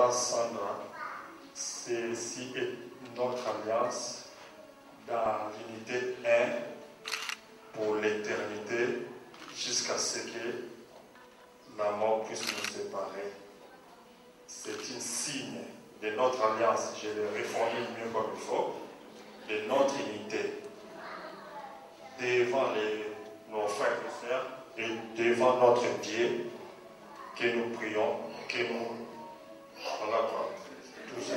alliance, Sandra, celle-ci est notre alliance dans l'unité 1 pour l'éternité, jusqu'à ce que la mort puisse nous séparer. C'est un signe de notre alliance, je le reformule mieux comme il faut, de notre unité devant nos frères et sœurs et devant notre Dieu que nous prions, que nous... Voilà quoi. Tout ça.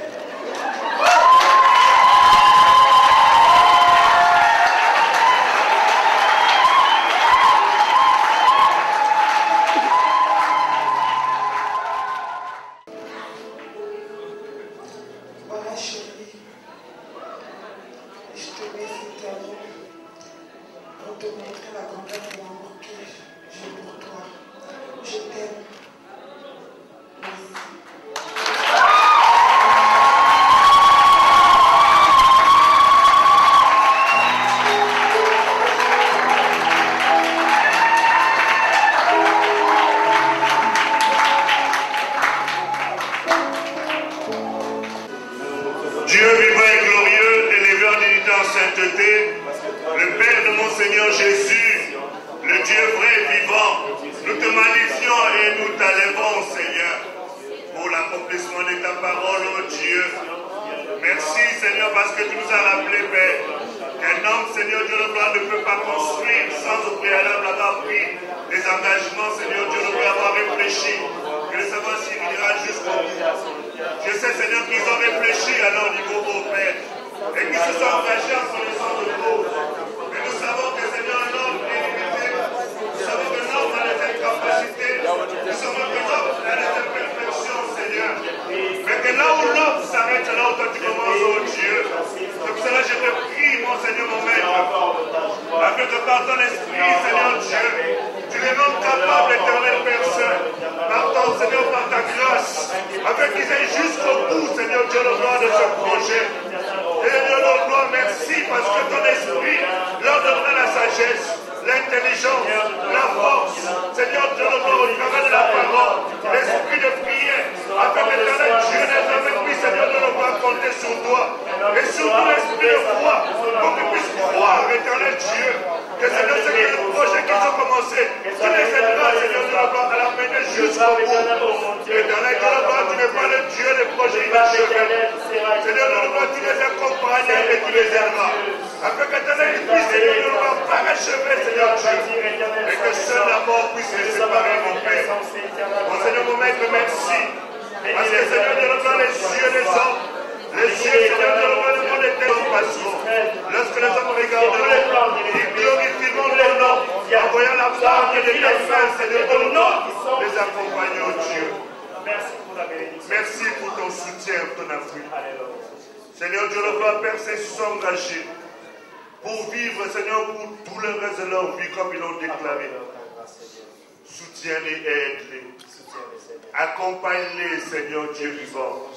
Accompagne-les, Seigneur Dieu vivant.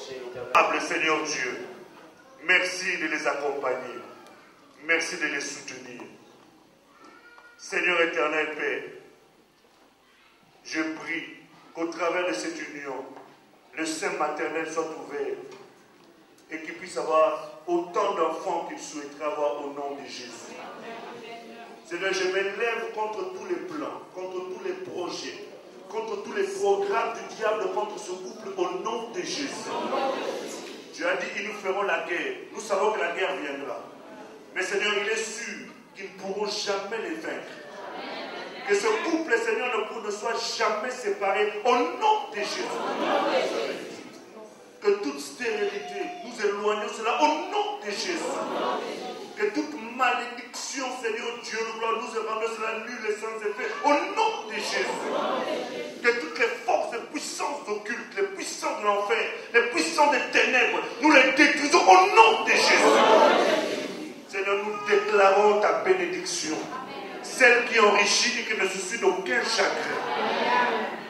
Seigneur Dieu, merci de les accompagner. Merci de les soutenir. Seigneur éternel Père, je prie qu'au travers de cette union, le sein maternel soit ouvert et qu'il puisse avoir autant d'enfants qu'il souhaiterait avoir au nom de Jésus. Seigneur, je m'élève contre tous les plans, contre tous les projets, contre tous les programmes du diable contre ce couple au nom de Jésus. Tu as dit, ils nous feront la guerre. Nous savons que la guerre viendra. Mais Seigneur, il est sûr qu'ils ne pourront jamais les vaincre. Que ce couple, Seigneur, ne soit jamais séparé au nom de Jésus. Que toute stérilité, nous éloignons cela au nom de Jésus. Que toute malédiction, Seigneur Dieu, nous rendons cela nul et sans effet au nom de Jésus. Que toutes les forces et puissances occultes, les puissances de l'enfer, les puissances des ténèbres, nous les détruisons au nom de Jésus. Seigneur, nous déclarons ta bénédiction, celle qui enrichit et qui ne suscite aucun chagrin.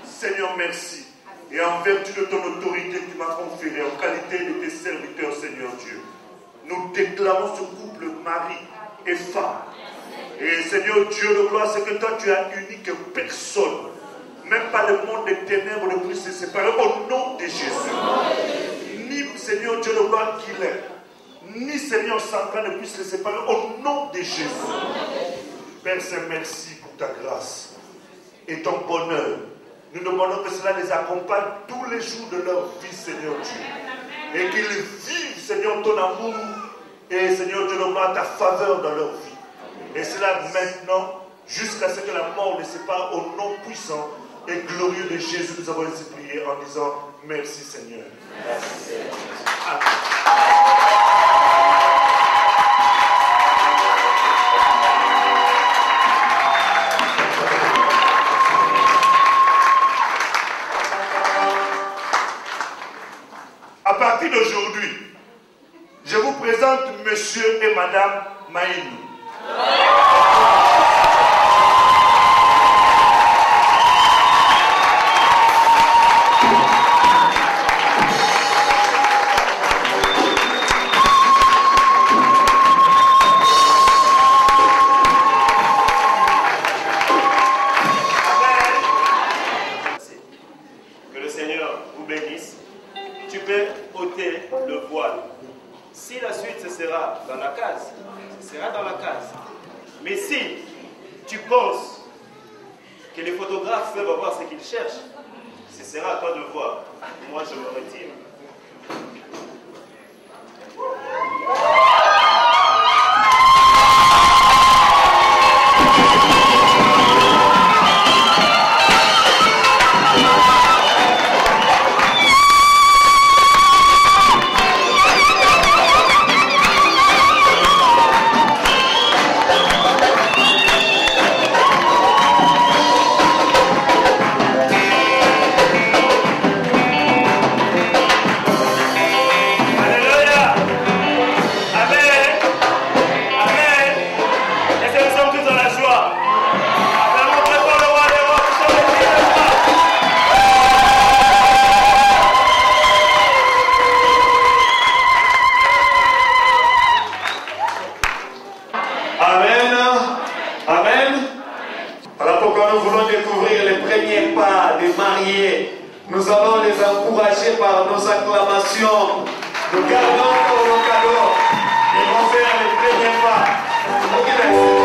Seigneur, merci. Et en vertu de ton autorité que tu m'as conférée, en qualité de tes serviteurs, Seigneur Dieu, nous déclarons ce couple mari et femme. Et Seigneur Dieu de gloire, c'est que toi tu as uni que personne, même pas le monde des ténèbres, ne puisse se séparer au nom de Jésus. gloire qu'il est, ni Seigneur Satan ne puisse les séparer au nom de Jésus. Père Saint, merci pour ta grâce et ton bonheur. Nous demandons que cela les accompagne tous les jours de leur vie, Seigneur Dieu. Et qu'ils vivent, Seigneur, ton amour et, Seigneur Dieu, ta faveur dans leur vie. Et cela maintenant, jusqu'à ce que la mort les sépare au nom puissant et glorieux de Jésus. Nous avons ainsi prié en disant merci Seigneur. Merci Seigneur. Amen. À partir d'aujourd'hui, je vous présente Monsieur et Madame Maïnou. Que le Seigneur vous bénisse. Tu peux ôter le voile. Si la suite, ce sera dans la case, ce sera dans la case. Mais si tu penses que les photographes peuvent avoir ce qu'ils cherchent, ce sera à toi de voir. Moi, je me retire. Nous allons les encourager par nos acclamations. Nous gardons pour nos cadeaux. Ils vont faire les premiers pas.